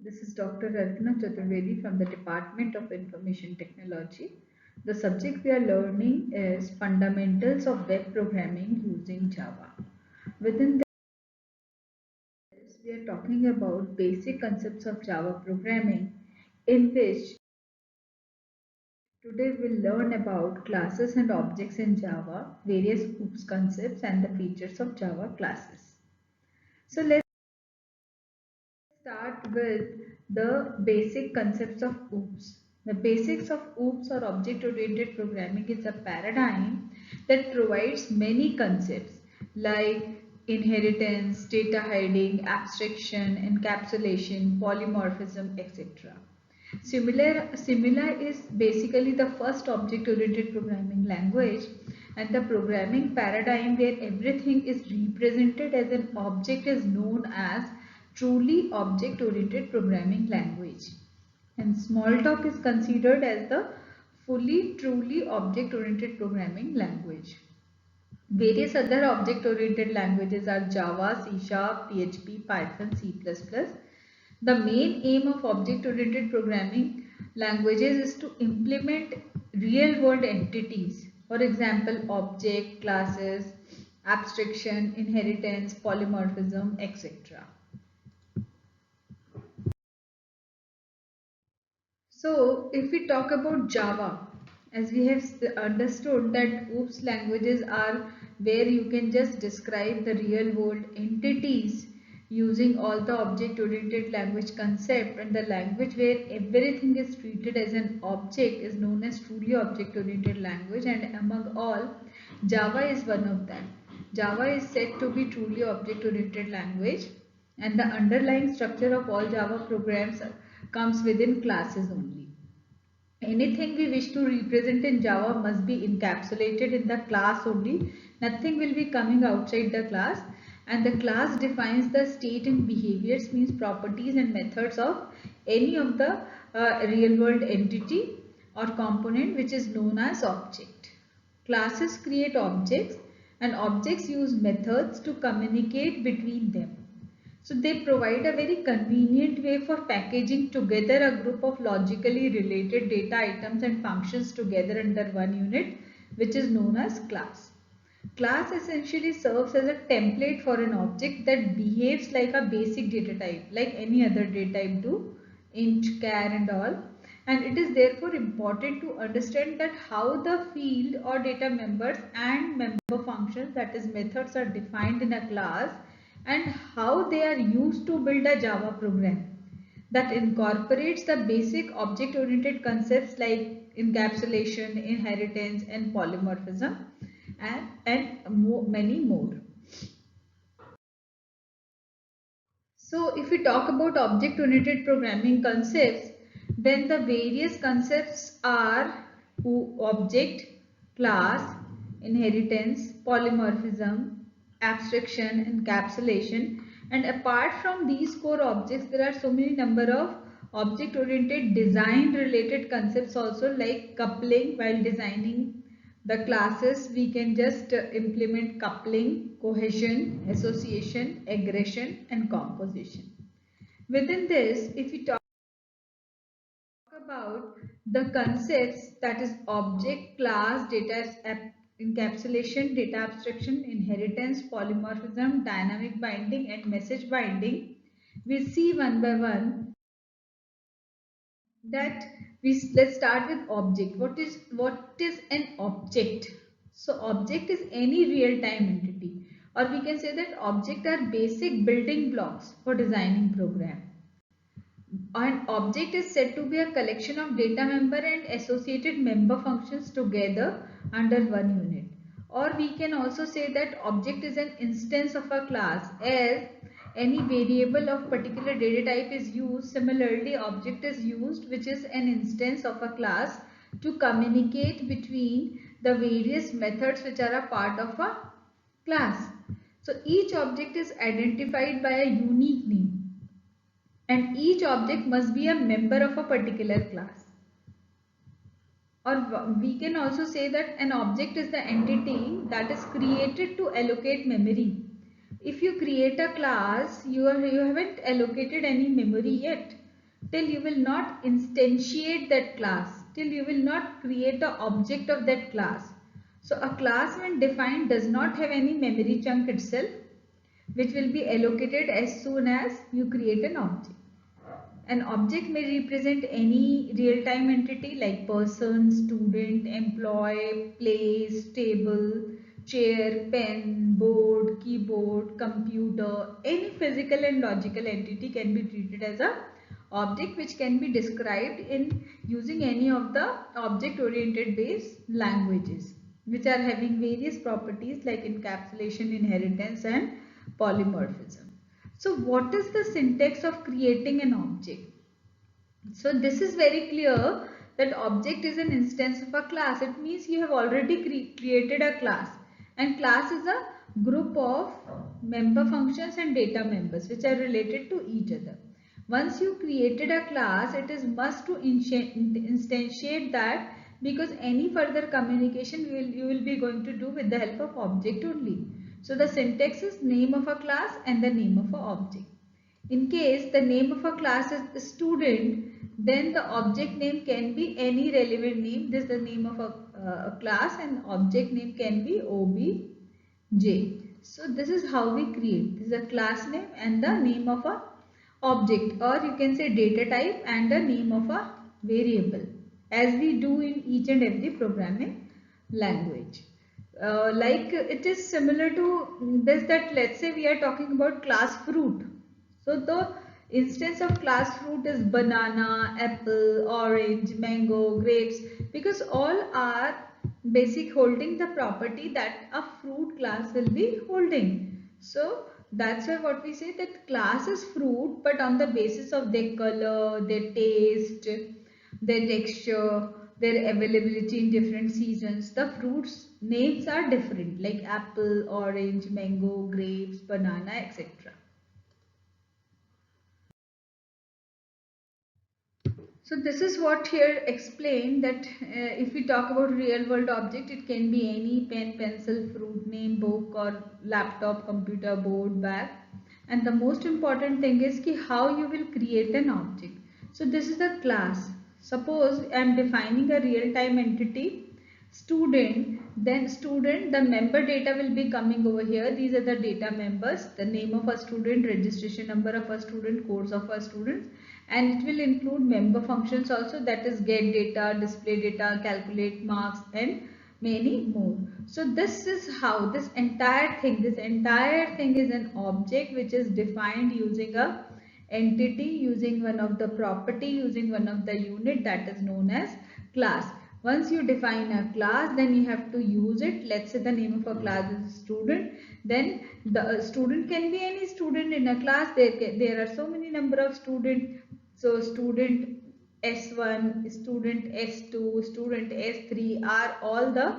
This is Dr. Ratna Chaturvedi from the Department of Information Technology. The subject we are learning is Fundamentals of Web Programming using Java. Within this, we are talking about basic concepts of Java programming, in which today we'll learn about classes and objects in Java, various OOPS concepts, and the features of Java classes. So let's start with the basic concepts of OOPS. The basics of OOPS or object-oriented programming is a paradigm that provides many concepts like inheritance, data hiding, abstraction, encapsulation, polymorphism, etc. Similar is basically the first object-oriented programming language and the programming paradigm where everything is represented as an object is known as truly object-oriented programming language. And Smalltalk is considered as the fully truly object-oriented programming language. Various other object-oriented languages are Java, C Sharp, PHP, Python, C++. The main aim of object-oriented programming languages is to implement real-world entities. For example, object, classes, abstraction, inheritance, polymorphism, etc. So, if we talk about Java, as we have understood that OOPS languages are where you can just describe the real world entities using all the object oriented language concept, and the language where everything is treated as an object is known as truly object oriented language, and among all, Java is one of them. Java is said to be truly object oriented language, and the underlying structure of all Java programs comes within classes only. Anything we wish to represent in Java must be encapsulated in the class only. Nothing will be coming outside the class, and the class defines the state and behaviors, means properties and methods of any of the real world entity or component which is known as object. Classes create objects and objects use methods to communicate between them. So they provide a very convenient way for packaging together a group of logically related data items and functions together under one unit, which is known as class. Class essentially serves as a template for an object that behaves like a basic data type, like any other data type do, int, char and all. And it is therefore important to understand that how the field or data members and member functions, that is methods, are defined in a class and how they are used to build a Java program that incorporates the basic object-oriented concepts like encapsulation, inheritance, and polymorphism, and many more. So if we talk about object-oriented programming concepts, then the various concepts are object, class, inheritance, polymorphism, abstraction, encapsulation. And apart from these core objects, there are so many number of object-oriented design related concepts also, like coupling. While designing the classes, we can just implement coupling, cohesion, association, aggression, and composition. Within this, if we talk about the concepts, that is object, class, data encapsulation, data abstraction, inheritance, polymorphism, dynamic binding, and message binding, we see one by one that let's start with object. What is an object? So object is any real-time entity, or we can say that object are basic building blocks for designing program. An object is said to be a collection of data member and associated member functions together under one unit. Or we can also say that object is an instance of a class, as any variable of particular data type is used. Similarly, object is used, which is an instance of a class, to communicate between the various methods which are a part of a class. So each object is identified by a unique name, and each object must be a member of a particular class. Or we can also say that an object is the entity that is created to allocate memory. If you create a class, you haven't allocated any memory yet. till you will not instantiate that class, till you will not create the object of that class. So a class when defined does not have any memory chunk itself, which will be allocated as soon as you create an object. An object may represent any real-time entity like person, student, employee, place, table, chair, pen, board, keyboard, computer. Any physical and logical entity can be treated as a object which can be described in using any of the object-oriented based languages which are having various properties like encapsulation, inheritance and polymorphism. So what is the syntax of creating an object? So this is very clear that object is an instance of a class. It means you have already created a class, and class is a group of member functions and data members which are related to each other. Once you created a class, it is must to instantiate that, because any further communication you will be going to do with the help of object only. So the syntax is name of a class and the name of a object. In case the name of a class is student, then the object name can be any relevant name. This is the name of a class, and object name can be obj. So this is how we create. This is a class name and the name of a object, or you can say data type and the name of a variable, as we do in each and every programming language. Like it is similar to this, that let's say we are talking about class fruit. So the instance of class fruit is banana, apple, orange, mango, grapes, because all are basic holding the property that a fruit class will be holding. So that's why what we say, that class is fruit, but on the basis of their color, their taste, their texture, their availability in different seasons, the fruits names are different, like apple, orange, mango, grapes, banana, etc. So this is what here explained, that if we talk about real world object, it can be any pen, pencil, fruit name, book or laptop, computer, board, bag. And the most important thing is ki how you will create an object. So this is a class. Suppose I am defining a real-time entity, student, then student, the member data will be coming over here. These are the data members, the name of a student, registration number of a student, course of a student, and it will include member functions also, that is get data, display data, calculate marks and many more. So this is how this entire thing is an object which is defined using a entity, using one of the property, using one of the unit, that is known as class. Once you define a class, then you have to use it. Let's say the name of a class is student, then the student can be any student in a class. There are so many number of students. So student S1, student S2, student S3 are all the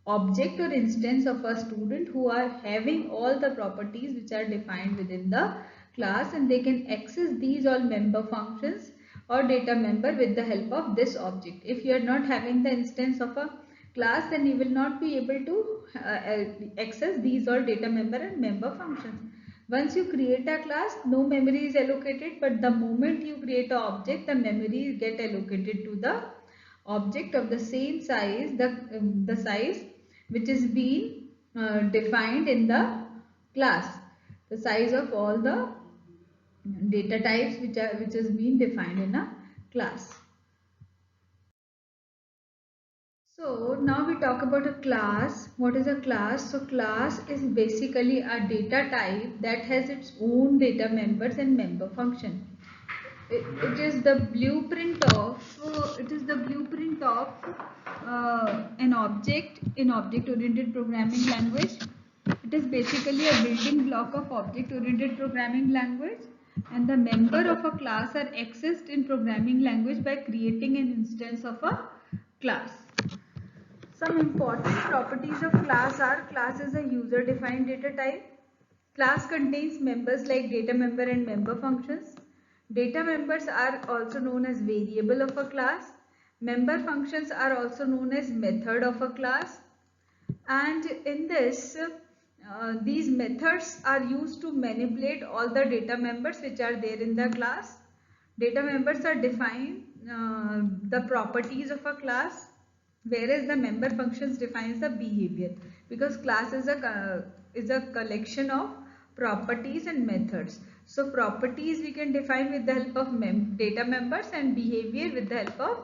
object or instance of a student who are having all the properties which are defined within the class, and they can access these all member functions or data member with the help of this object. If you are not having the instance of a class, then you will not be able to access these all data member and member functions. Once you create a class, no memory is allocated, but the moment you create an object, the memory get allocated to the object of the same size, the size which is being defined in the class, the size of all the data types which is being defined in a class. So now we talk about a class. What is a class? So class is basically a data type that has its own data members and member function. It is the blueprint of an object in object oriented programming language. It is basically a building block of object oriented programming language, and the member of a class are accessed in programming language by creating an instance of a class. Some important properties of class are: class is a user defined data type. Class contains members like data member and member functions. Data members are also known as variable of a class. Member functions are also known as method of a class. And in this, these methods are used to manipulate all the data members which are there in the class. Data members are defined the properties of a class, whereas the member functions defines the behavior, because class is a collection of properties and methods. So properties we can define with the help of data members, and behavior with the help of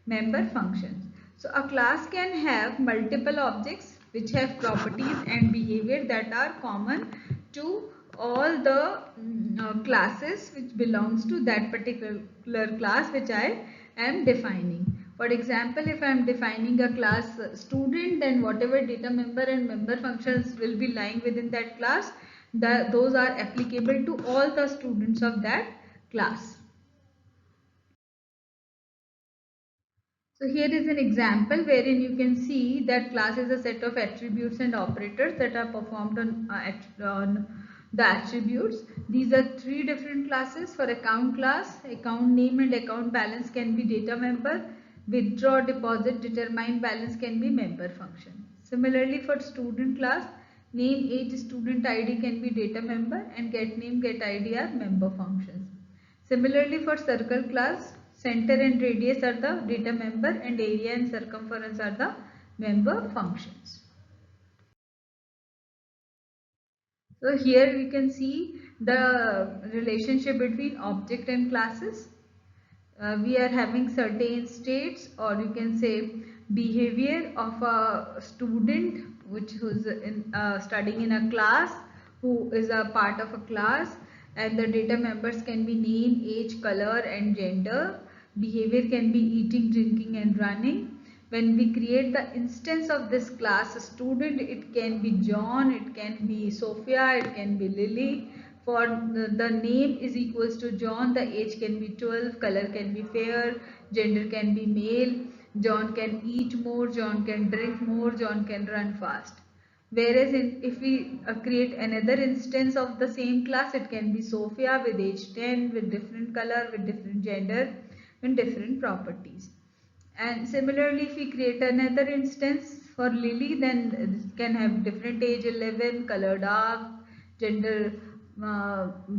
member functions. So a class can have multiple objects which have properties and behavior that are common to all the classes which belongs to that particular class which I am defining. For example, if I am defining a class student, then whatever data member and member functions will be lying within that class, those are applicable to all the students of that class. So here is an example wherein you can see that class is a set of attributes and operators that are performed on the attributes. These are three different classes. For account class, account name and account balance can be data member. Withdraw, deposit, determine balance can be member function. Similarly, for student class, name, age, student ID can be data member, and get name, get ID are member functions. Similarly, for circle class, center and radius are the data member, and area and circumference are the member functions. So here we can see the relationship between object and classes. We are having certain states, or you can say behavior of a student who's studying in a class, who is a part of a class, and the data members can be name, age, color and gender. Behavior can be eating, drinking and running. When we create the instance of this class student, it can be John, it can be Sophia, it can be Lily. For the name is equals to John, the age can be 12, color can be fair, gender can be male. John can eat more, John can drink more, John can run fast. Whereas if we create another instance of the same class, it can be Sophia with age 10, with different color, with different gender and different properties. And similarly, if we create another instance for Lily, then it can have different age 11, color dark, gender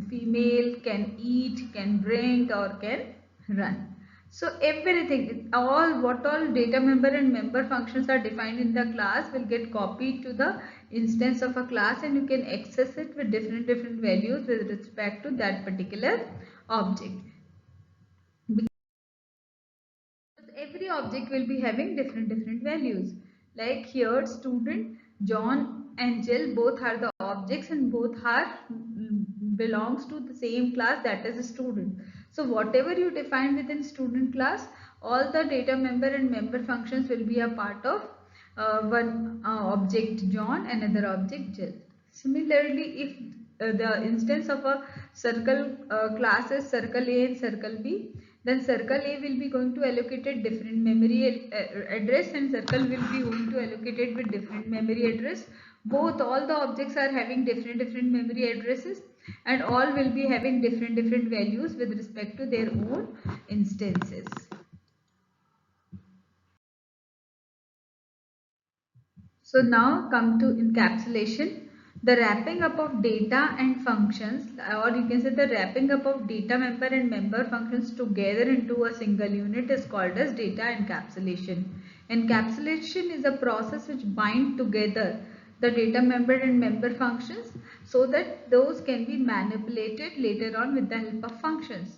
female, can eat, can drink or can run. So everything, what all data member and member functions are defined in the class will get copied to the instance of a class, and you can access it with different values with respect to that particular object. Every object will be having different values. Like here student, John and Jill both are the objects, and both are belongs to the same class, that is a student. So whatever you define within student class, all the data member and member functions will be a part of one object John, another object Jill. Similarly, if the instance of a circle class is circle A and circle B, then circle A will be going to allocated different memory address, and circle will be going to allocated with different memory address. Both, all the objects are having different memory addresses, and all will be having different values with respect to their own instances. So now come to encapsulation. The wrapping up of data and functions, or you can say the wrapping up of data member and member functions together into a single unit, is called as data encapsulation. Encapsulation is a process which binds together the data member and member functions so that those can be manipulated later on with the help of functions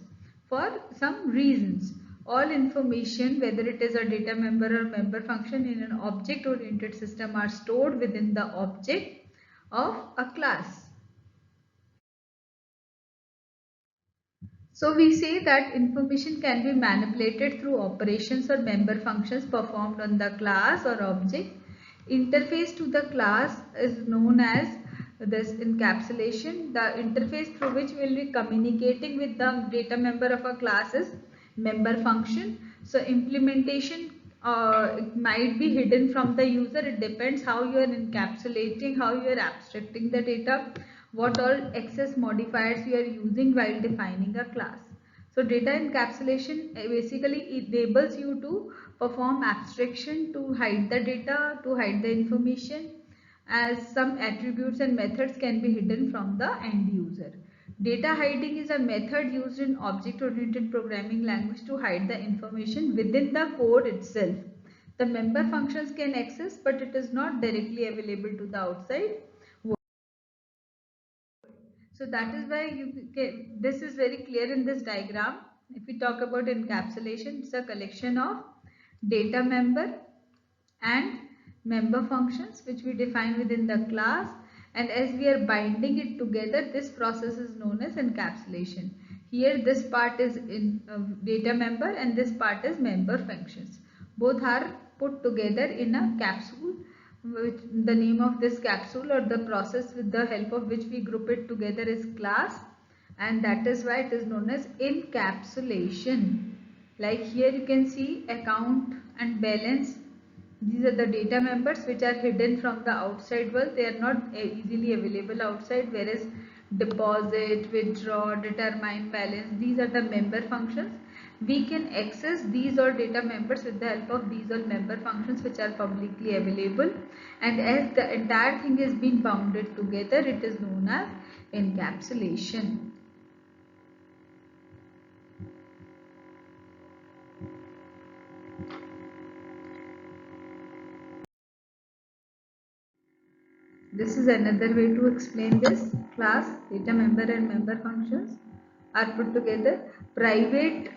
for some reasons. All information, whether it is a data member or member function in an object-oriented system, are stored within the object of a class. So we say that information can be manipulated through operations or member functions performed on the class or object. Interface to the class is known as this encapsulation. The interface through which we will be communicating with the data member of a class is member function. So implementation, it might be hidden from the user. It depends how you are encapsulating, how you are abstracting the data, what all access modifiers you are using while defining a class. So data encapsulation basically enables you to perform abstraction, to hide the data, to hide the information, as some attributes and methods can be hidden from the end user. Data hiding is a method used in object-oriented programming language to hide the information within the code itself. The member functions can access, but it is not directly available to the outside world. So that is why this is very clear in this diagram. If we talk about encapsulation, it's a collection of data member and member functions which we define within the class, and as we are binding it together, this process is known as encapsulation. Here this part is in data member and this part is member functions. Both are put together in a capsule, which the name of this capsule or the process with the help of which we group it together is class, and that is why it is known as encapsulation. Like here you can see account and balance. These are the data members which are hidden from the outside world. They are not easily available outside, whereas deposit, withdraw, determine balance, these are the member functions. We can access these all data members with the help of these all member functions which are publicly available, and as the entire thing is being bounded together, it is known as encapsulation. This is another way to explain this. Class, data member and member functions are put together. Private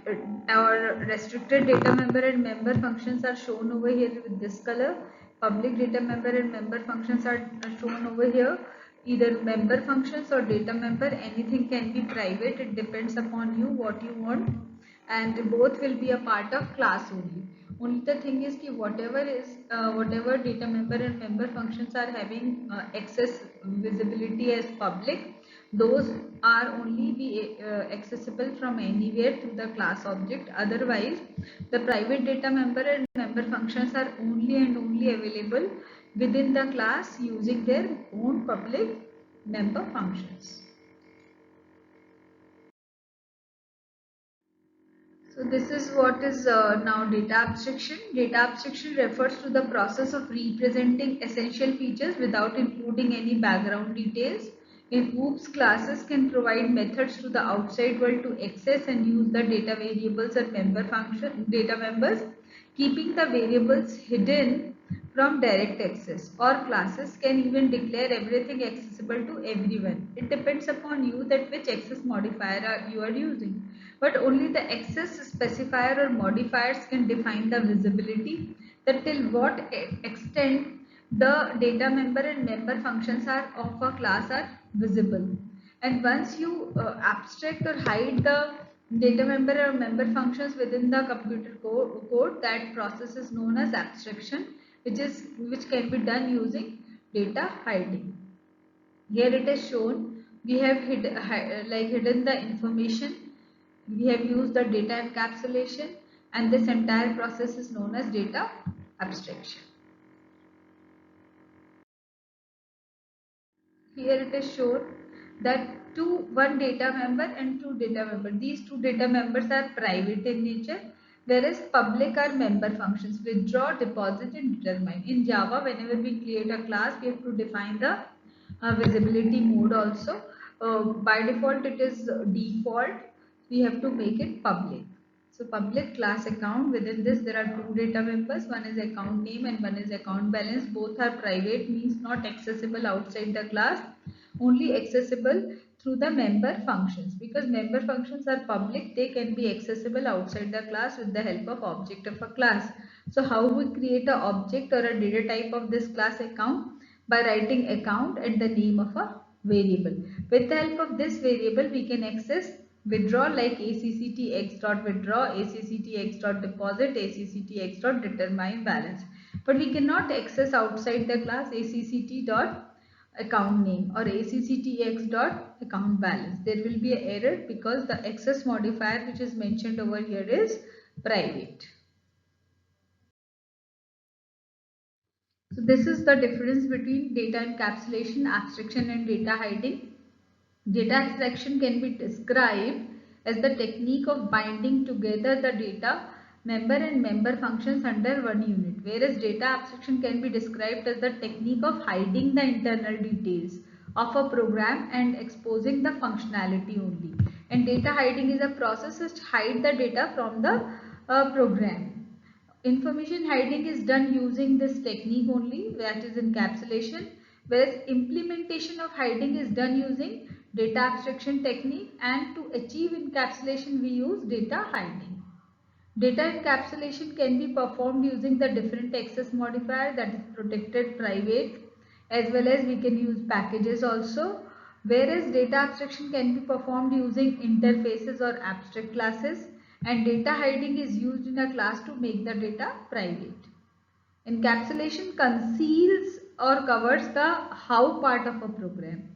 or restricted data member and member functions are shown over here with this color. Public data member and member functions are shown over here. Either member functions or data member, anything can be private. It depends upon you what you want, and both will be a part of class only. Only the thing is ki whatever data member and member functions are having access visibility as public, those are only be accessible from anywhere through the class object. Otherwise the private data member and member functions are only and only available within the class using their own public member functions. So this is what is now data abstraction. Data abstraction refers to the process of representing essential features without including any background details. In OOPS, classes can provide methods to the outside world to access and use the data variables and data members, keeping the variables hidden from direct access. Or classes can even declare everything accessible to everyone. It depends upon you that which access modifier you are using, but only the access specifier or modifiers can define the visibility, that till what extent the data member and member functions are of a class are visible. And once you abstract or hide the data member or member functions within the computer code, that process is known as abstraction, which can be done using data hiding. Here it is shown, we have hidden the information, we have used the data encapsulation, and this entire process is known as data abstraction. Here it is shown that one data member and two data member. These two data members are private in nature, whereas public are member functions: withdraw, deposit, and determine. In Java, whenever we create a class, we have to define the visibility mode also. By default, it is default. We have to make it public. So public class account, within this there are two data members, one is account name and one is account balance. Both are private, means not accessible outside the class, only accessible through the member functions. Because member functions are public, they can be accessible outside the class with the help of object of a class. So how we create a object or a data type of this class account? By writing account and the name of a variable. With the help of this variable, we can access withdraw like acctx.withdraw, acctx.deposit, acctx.determine balance. But we cannot access outside the class acct.account name or acctx.account balance. There will be an error because the access modifier which is mentioned over here is private. So this is the difference between data encapsulation, abstraction and data hiding. Data abstraction can be described as the technique of binding together the data member and member functions under one unit, whereas data abstraction can be described as the technique of hiding the internal details of a program and exposing the functionality only. And data hiding is a process to hide the data from the program. Information hiding is done using this technique only, that is encapsulation, whereas implementation of hiding is done using data abstraction technique, and to achieve encapsulation we use data hiding. Data encapsulation can be performed using the different access modifier, that is protected, private, as well as we can use packages also, whereas data abstraction can be performed using interfaces or abstract classes, and data hiding is used in a class to make the data private. Encapsulation conceals or covers the how part of a program.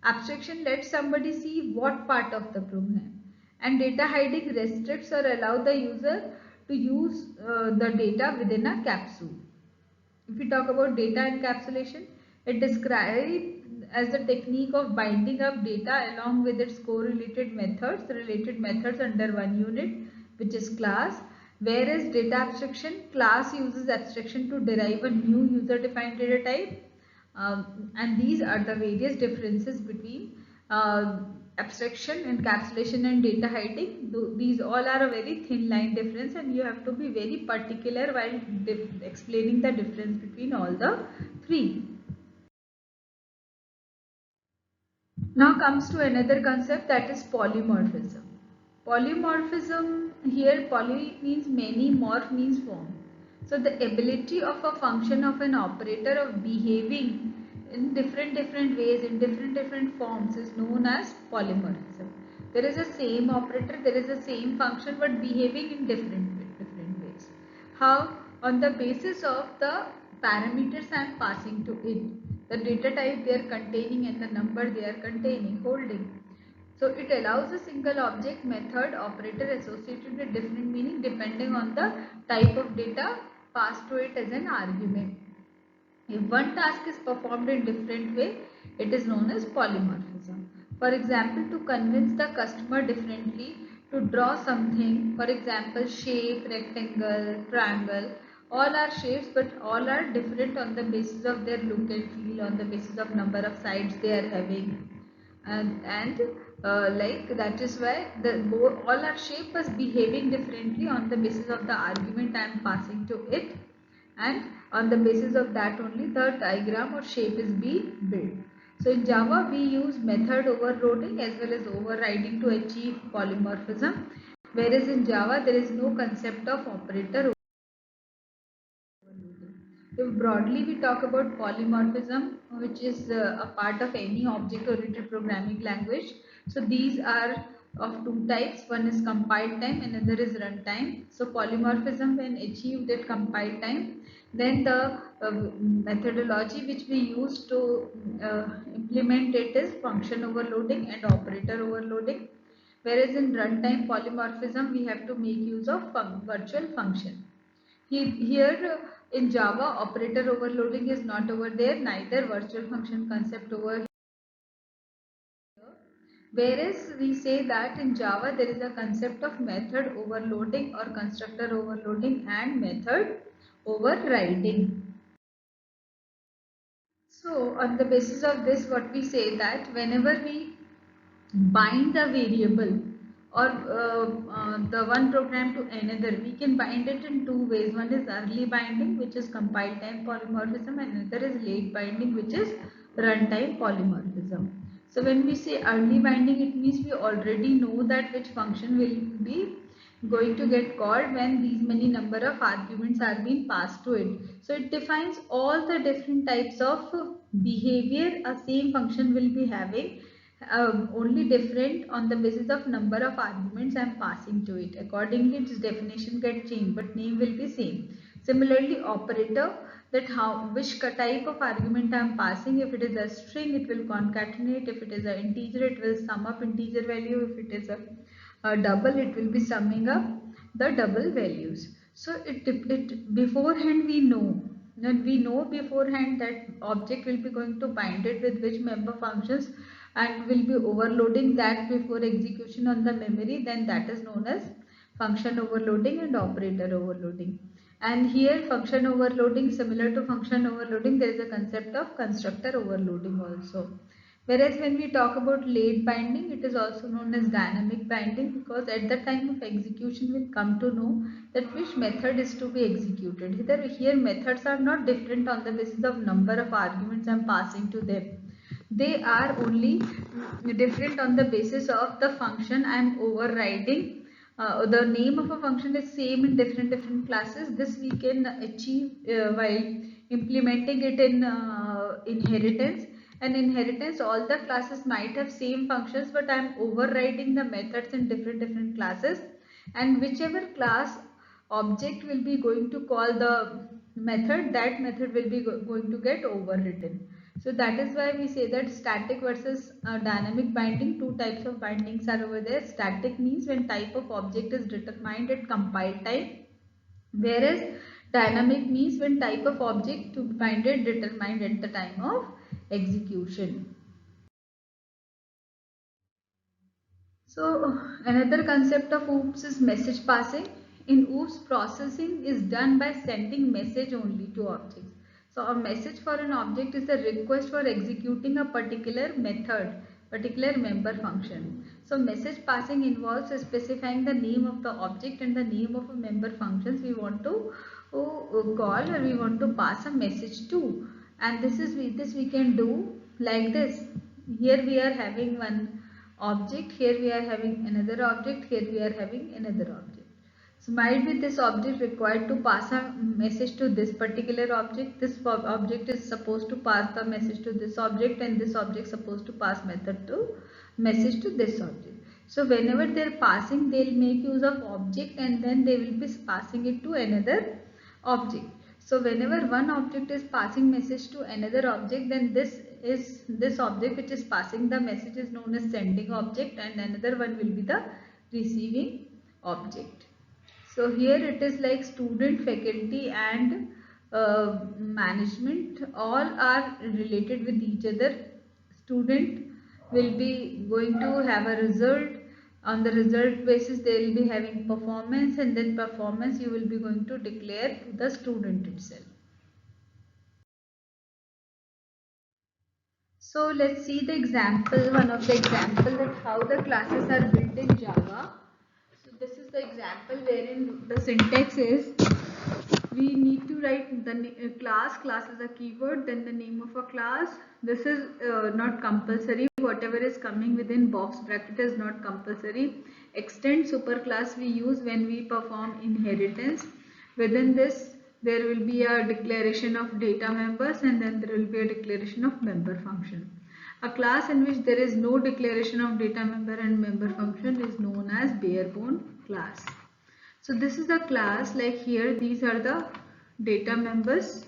Abstraction lets somebody see what part of the program. And data hiding restricts or allow the user to use the data within a capsule. If we talk about data encapsulation, it described as the technique of binding up data along with its correlated methods, related methods under one unit, which is class. Whereas data abstraction, class uses abstraction to derive a new user-defined data type. And these are the various differences between abstraction, encapsulation and data hiding. These all are a very thin line difference, and you have to be very particular while explaining the difference between all the three. Now comes to another concept, that is polymorphism. Polymorphism, here poly means many, morph means form. So the ability of a function of an operator of behaving in different ways, in different forms, is known as polymorphism. There is a same operator, there is a same function, but behaving in different ways. How? On the basis of the parameters I am passing to it, the data type they are containing and the number they are containing, holding. So it allows a single object, method, operator associated with different meaning depending on the type of data passed to it as an argument. If one task is performed in different way, it is known as polymorphism. For example, to convince the customer differently to draw something, for example, shape, rectangle, triangle, all are shapes but all are different on the basis of their look and feel, on the basis of number of sides they are having. And like that is why all our shape was behaving differently on the basis of the argument I am passing to it, and on the basis of that only the diagram or shape is being built. So in Java we use method overloading as well as overriding to achieve polymorphism, whereas in Java there is no concept of operator. If broadly we talk about polymorphism, which is a part of any object-oriented programming language, so these are of two types. One is compile time, another is runtime. So polymorphism, when achieved at compile time, then the methodology which we use to implement it is function overloading and operator overloading. Whereas in runtime polymorphism, we have to make use of virtual function. Here in Java, operator overloading is not over there, neither virtual function concept over here. Whereas we say that in Java there is a concept of method overloading or constructor overloading and method overriding. So on the basis of this, what we say that whenever we bind a variable or the one program to another, we can bind it in two ways. One is early binding, which is compile time polymorphism, and another is late binding, which is runtime polymorphism. So when we say early binding, it means we already know that which function will be going to get called when these many number of arguments are being passed to it. So it defines all the different types of behavior a same function will be having, only different on the basis of number of arguments I am passing to it. Accordingly, its definition get changed, but name will be same. Similarly, operator, that which type of argument I am passing. If it is a string, it will concatenate. If it is an integer, it will sum up integer value. If it is a double, it will be summing up the double values. So it beforehand we know. Then we know beforehand that object will be going to bind it with which member functions and will be overloading that before execution on the memory, then that is known as function overloading and operator overloading. And here function overloading, similar to function overloading, there is a concept of constructor overloading also. Whereas when we talk about late binding, it is also known as dynamic binding, because at the time of execution we'll come to know that which method is to be executed. Here methods are not different on the basis of number of arguments I'm passing to them. They are only different on the basis of the function I'm overriding. The name of a function is same in different classes. This we can achieve while implementing it in inheritance. And inheritance, all the classes might have same functions, but I am overriding the methods in different classes, and whichever class object will be going to call the method, that method will be going to get overwritten. So that is why we say that static versus dynamic binding, two types of bindings are over there. Static means when type of object is determined at compile time, whereas dynamic means when type of object to be binded determined at the time of execution. So another concept of OOPS is message passing. In OOPS, processing is done by sending message only to objects. So a message for an object is a request for executing a particular method, particular member function. So message passing involves specifying the name of the object and the name of a member functions we want to call, or we want to pass a message to. And this we can do like this. Here we are having one object, here we are having another object, here we are having another object. So might be this object required to pass a message to this particular object. This object is supposed to pass the message to this object, and this object supposed to pass message to this object. So whenever they are passing, they will make use of object, and then they will be passing it to another object. So whenever one object is passing message to another object, then this object which is passing the message is known as sending object, and another one will be the receiving object. So here it is like student, faculty and management all are related with each other. Student will be going to have a result. On the result basis they will be having performance, and then performance you will be going to declare to the student itself. So let's see the example, one of the example, that how the classes are built in Java. So this is the example wherein the syntax is, we need to write the class is a keyword, then the name of a class. This is not compulsory. Whatever is coming within box bracket is not compulsory. Extend superclass we use when we perform inheritance. Within this there will be a declaration of data members, and then there will be a declaration of member function. A class in which there is no declaration of data member and member function is known as barebone class. So this is the class, like here these are the data members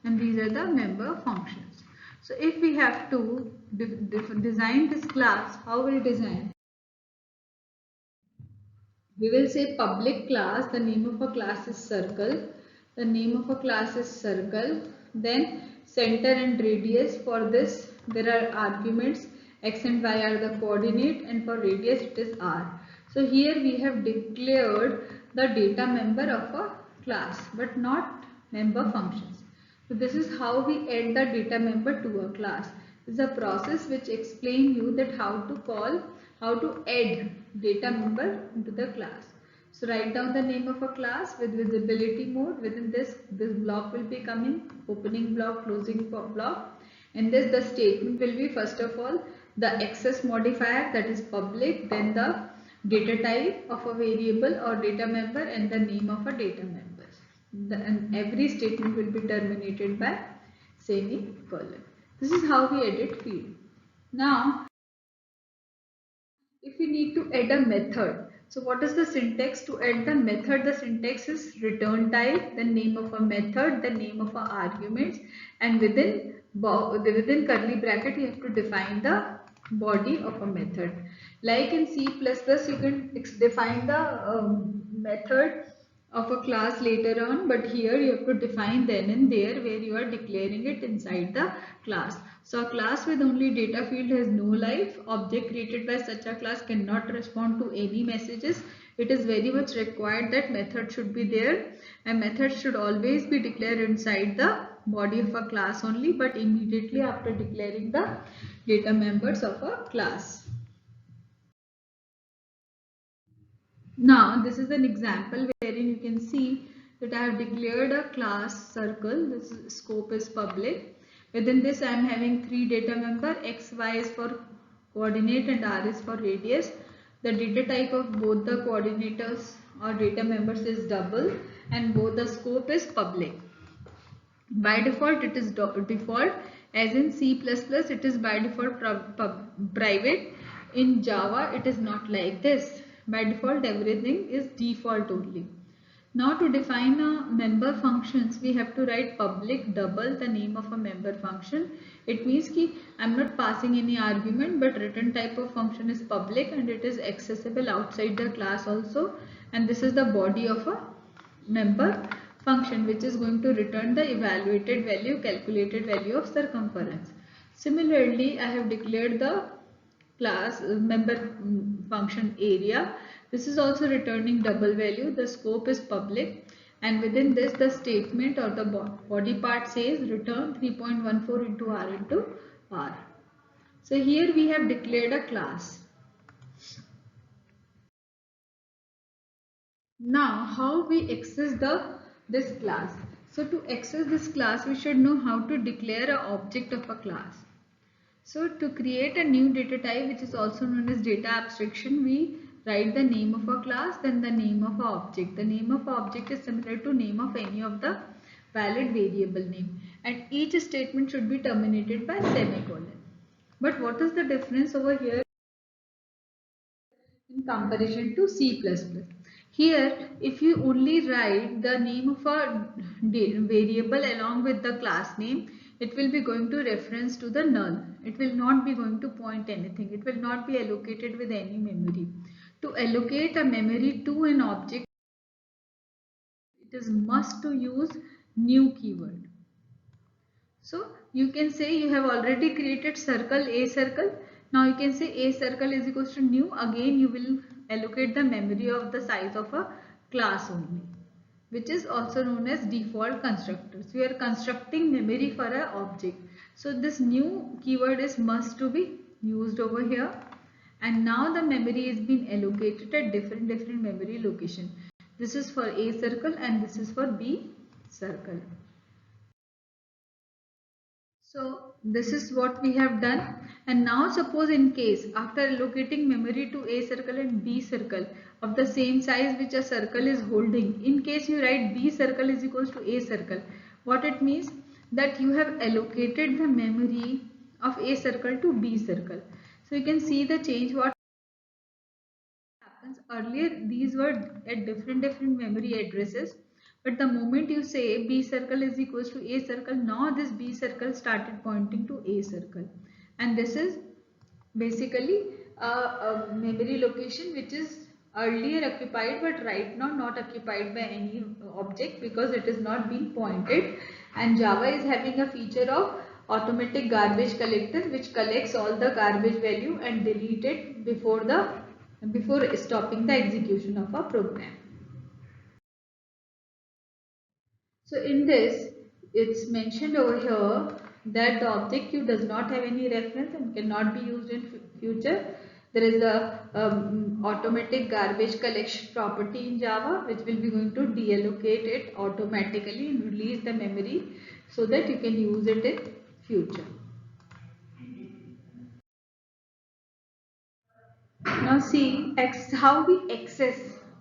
and these are the member functions. So if we have to design this class, how will we design? We will say public class, the name of a class is circle, the name of a class is circle, then center and radius. For this there are arguments, x and y are the coordinate, and for radius it is r. So here we have declared the data member of a class but not member functions. So this is how we add the data member to a class. This is a process which explains you that how to add data member into the class. So write down the name of a class with visibility mode. Within this block will be coming, opening block, closing block. In this the statement will be, first of all, the access modifier, that is public, then the data type of a variable or data member, and the name of a data member. And every statement will be terminated by semicolon. This is how we edit field. Now if we need to add a method, so what is the syntax to add the method? The syntax is return type, the name of a method, the name of a arguments, and within curly bracket you have to define the body of a method. Like in C++, you can define the method of a class later on, but here you have to define then and there, where you are declaring it inside the class. So a class with only data field has no life. Object created by such a class cannot respond to any messages. It is very much required that method should be there. A method should always be declared inside the body of a class only, but immediately after declaring the data members of a class. Now this is an example wherein you can see that I have declared a class circle. This scope is public. Within this I am having three data member. X, Y is for coordinate and R is for radius. The data type of both the coordinators or data members is double and both the scope is public. By default it is default, as in C++ it is by default private. In Java it is not like this. By default everything is default only. Now to define a member functions, we have to write public double the name of a member function. It means कि I am not passing any argument, but return type of function is public and it is accessible outside the class also, and this is the body of a member function which is going to return the evaluated value, calculated value of circumference. Similarly, I have declared the class member function area. This is also returning double value. The scope is public, and within this the statement or the body part says return 3.14 into r into r. So here we have declared a class. Now how we access this class? So to access this class we should know how to declare an object of a class. So to create a new data type, which is also known as data abstraction, we write the name of a class, then the name of a object. The name of a object is similar to name of any of the valid variable name, and each statement should be terminated by semicolon. But what is the difference over here in comparison to C++? Here, if you only write the name of a variable along with the class name, it will be going to reference to the null. It will not be going to point anything. It will not be allocated with any memory. To allocate a memory to an object, it is must to use new keyword. So you can say you have already created circle, a circle. Now you can say a circle is equals to new. Again you will allocate the memory of the size of a class only, which is also known as default constructors. We are constructing memory for an object. So this new keyword is must to be used over here. And now the memory is being allocated at different memory location. This is for a circle and this is for b circle. So this is what we have done, and now suppose in case after allocating memory to a circle and b circle of the same size which a circle is holding, in case you write b circle is equals to a circle, what it means that you have allocated the memory of a circle to b circle. So you can see the change what happens. Earlier these were at different memory addresses, but the moment you say b circle is equals to a circle, now this b circle started pointing to a circle, and this is basically a memory location which is earlier occupied but right now not occupied by any object because it is not being pointed. And Java is having a feature of automatic garbage collector which collects all the garbage value and delete it before stopping the execution of a program. So in this, it's mentioned over here that the object queue does not have any reference and cannot be used in future. There is a automatic garbage collection property in Java which will be going to deallocate it automatically and release the memory so that you can use it in future. Now see how we access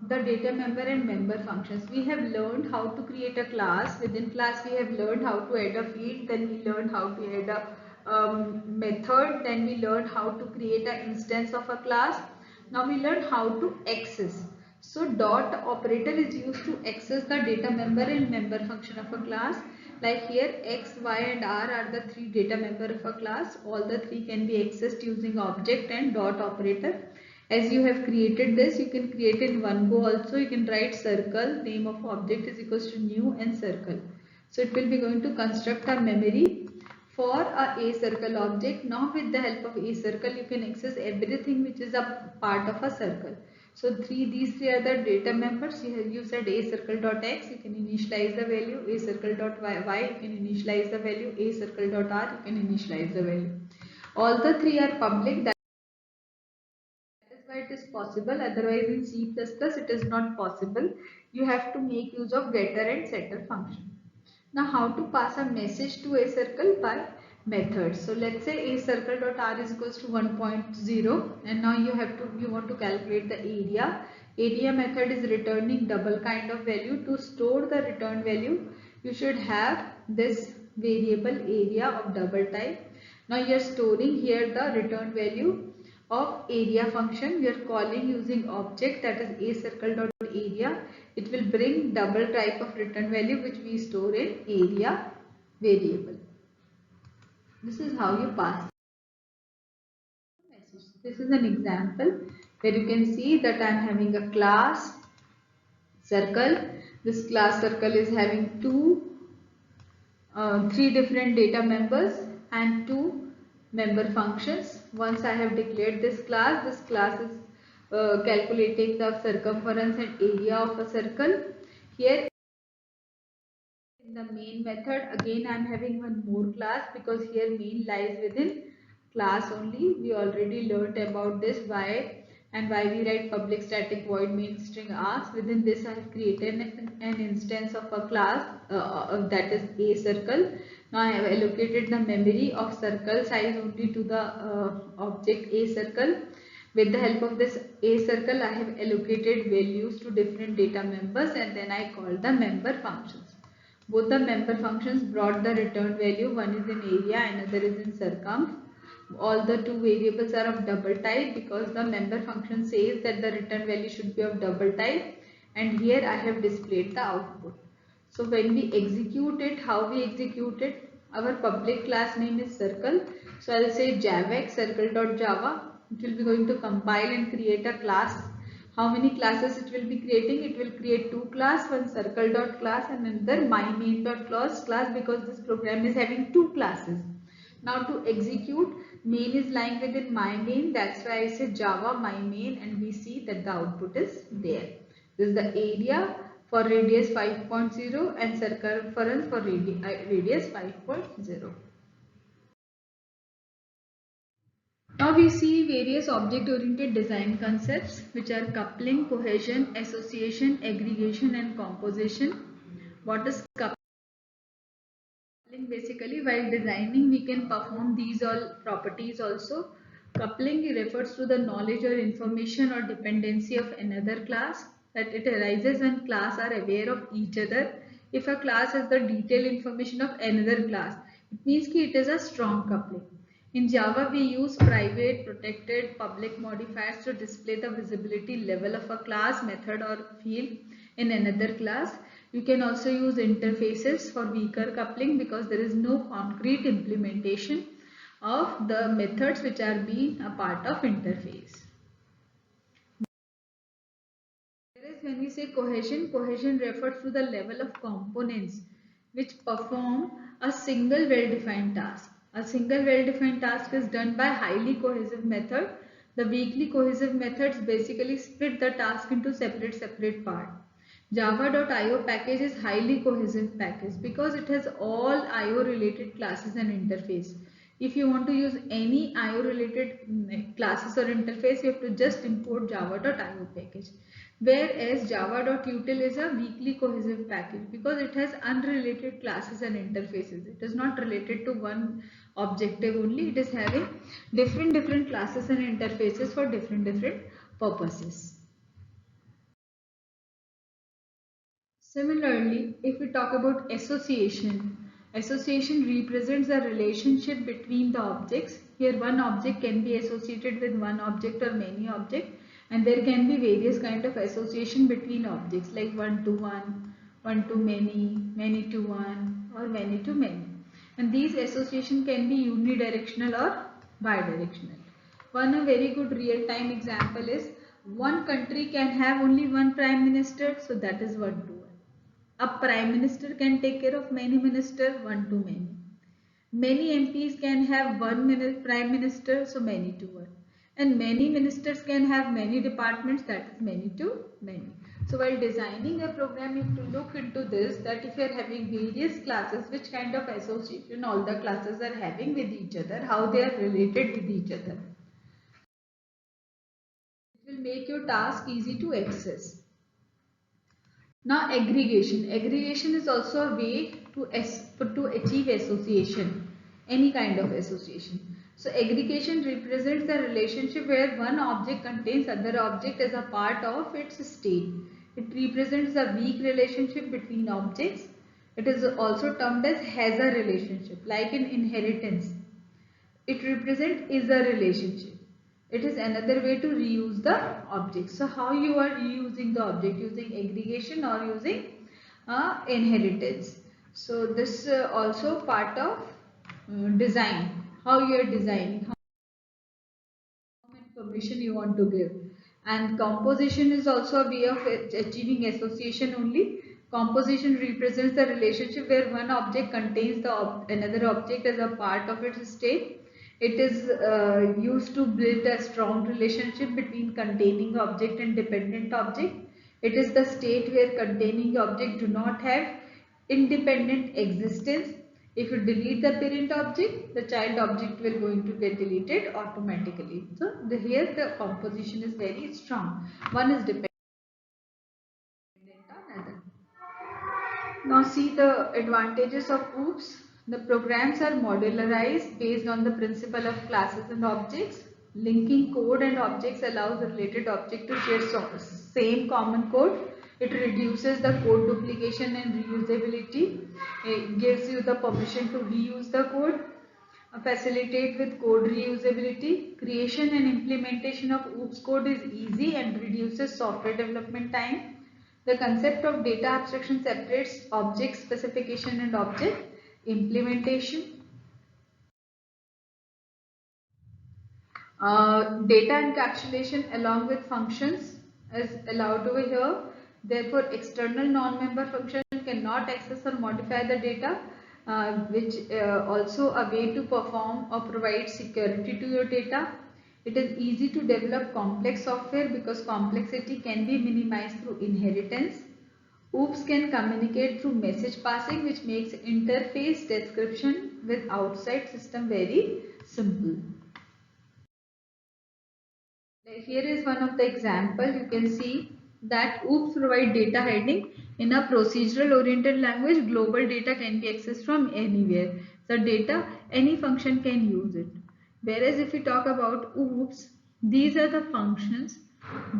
the data member and member functions. We have learned how to create a class. Within class we have learned how to add a field, then we learned how to add a method, then we learned how to create an instance of a class. Now we learn how to access. So dot operator is used to access the data member and member function of a class. Like here x, y and r are the three data member of a class. All the three can be accessed using object and dot operator. As you have created this, you can create in one go also. You can write circle, name of object is equals to new and circle. So it will be going to construct a memory for a circle object. Now with the help of a circle, you can access everything which is a part of a circle. So these three are the data members. You said a circle dot x, you can initialize the value, a circle dot y, you can initialize the value, a circle dot r, you can initialize the value. All the three are public. That is why it is possible. Otherwise, in C++ it is not possible. You have to make use of getter and setter function. Now, how to pass a message to a circle by methods. So let's say a circle dot r is equals to 1.0, and now you want to calculate the area. Area method is returning double kind of value. To store the return value, you should have this variable area of double type. Now you are storing here the return value of area function. We are calling using object, that is a circle dot area. It will bring double type of return value which we store in area variable. This is how you pass message. This is an example where you can see that I am having a class circle. This class circle is having three different data members and two member functions. Once I have declared this class is calculating the circumference and area of a circle. Here in the main method, again I am having one more class, because here main lies within class only. We already learnt about this, why we write public static void main string asks. Within this I have created an instance of a class that is a circle. Now I have allocated the memory of circle size only to the object a circle. With the help of this a circle, I have allocated values to different data members, and then I call the member functions. Both the member functions brought the return value. One is in area, another is in circumf. All the two variables are of double type, because the member function says that the return value should be of double type, and here I have displayed the output. So when we execute it, how we execute it? Our public class name is circle. So I'll say javax circle.java. It will be going to compile and create a class. How many classes it will be creating? It will create two class, one circle.class and another myMain.class class, because this program is having two classes. Now to execute, main is lying within myMain. That's why I say Java myMain, and we see that the output is there. This is the area for radius 5.0 and circumference for radius 5.0. Now we see various object-oriented design concepts, which are coupling, cohesion, association, aggregation and composition. What is coupling? Basically, while designing, we can perform these all properties also. Coupling refers to the knowledge or information or dependency of another class, that it arises when class are aware of each other. If a class has the detailed information of another class, it means that it is a strong coupling. In Java, we use private, protected, public modifiers to display the visibility level of a class, method or field in another class. You can also use interfaces for weaker coupling, because there is no concrete implementation of the methods which are being a part of interface. Whereas when we say cohesion, cohesion refers to the level of components which perform a single well-defined task. A single well-defined task is done by highly cohesive method. The weakly cohesive methods basically split the task into separate parts. Java.io package is highly cohesive package, because it has all IO related classes and interface. If you want to use any IO related classes or interface, you have to just import java.io package. Whereas java.util is a weakly cohesive package, because it has unrelated classes and interfaces. It is not related to one objective only. It is having different classes and interfaces for different purposes. Similarly, if we talk about association, association represents the relationship between the objects. Here one object can be associated with one object or many objects, and there can be various kind of association between objects, like one to one, one to many, many to one, or many to many. And these association can be unidirectional or bidirectional. One a very good real-time example is, one country can have only one prime minister, so that is one to one. A prime minister can take care of many ministers, one to many. Many MPs can have one prime minister, so many to one. And many ministers can have many departments, that is many to many. So while designing a program, you have to look into this, that if you are having various classes, which kind of association all the classes are having with each other, how they are related with each other. It will make your task easy to access. Now aggregation. Aggregation is also a way to achieve association, any kind of association. So aggregation represents the relationship where one object contains other object as a part of its state. It represents a weak relationship between objects. It is also termed as Hazer relationship, like in inheritance. It represents is a relationship. It is another way to reuse the object. So how you are reusing the object, using aggregation or using inheritance. So this also part of design, how you are designing, how much information you want to give. And composition is also a way of achieving association only. Composition represents the relationship where one object contains the another object as a part of its state. It is used to build a strong relationship between containing object and dependent object. It is the state where containing object do not have independent existence. If you delete the parent object, the child object will going to get deleted automatically. So here the composition is very strong. One is dependent on another. Now see the advantages of OOPS. The programs are modularized based on the principle of classes and objects. Linking code and objects allows the related object to share same common code. It reduces the code duplication and reusability. It gives you the permission to reuse the code. Facilitate with code reusability. Creation and implementation of OOPS code is easy and reduces software development time. The concept of data abstraction separates object specification and object implementation. Data encapsulation along with functions is allowed over here. Therefore, external non-member function cannot access or modify the data, which also a way to perform or provide security to your data. It is easy to develop complex software because complexity can be minimized through inheritance. OOPS can communicate through message passing, which makes interface description with outside system very simple. Here is one of the example. You can see that OOPS provide data hiding. In a procedural oriented language, global data can be accessed from anywhere. The data, any function can use it. Whereas if we talk about OOPS, these are the functions.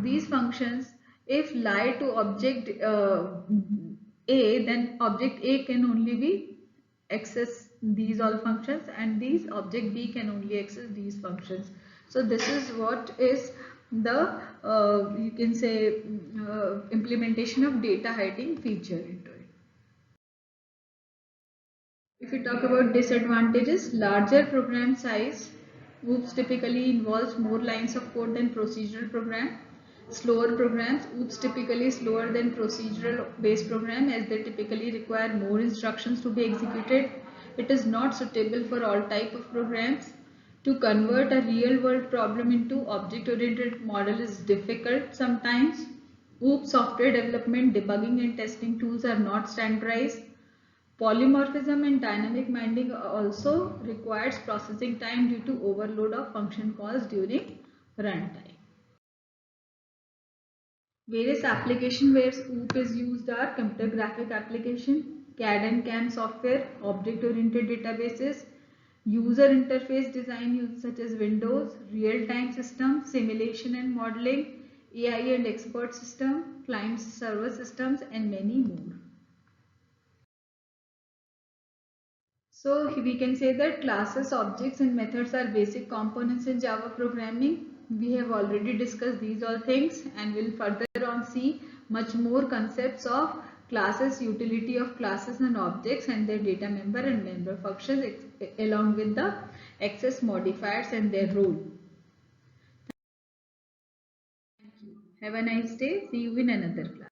These functions, if lie to object A, then object A can only be access these all functions, and these object B can only access these functions. So this is what is the you can say implementation of data hiding feature into it. If we talk about disadvantages, larger program size. OOPS typically involves more lines of code than procedural program. Slower programs. OOPS typically slower than procedural based program as they typically require more instructions to be executed. It is not suitable for all type of programs. To convert a real world problem into object oriented model is difficult sometimes. OOPS software development, debugging and testing tools are not standardized. Polymorphism and dynamic binding also requires processing time due to overload of function calls during runtime. Various application where OOP is used are computer graphic application, CAD and CAM software, object-oriented databases, user interface design used such as Windows, real-time system, simulation and modeling, AI and expert system, client server systems, and many more. So we can say that classes, objects and methods are basic components in Java programming. We have already discussed these all things and will further on see much more concepts of classes, utility of classes and objects and their data member and member functions along with the access modifiers and their role. Have a nice day. See you in another class.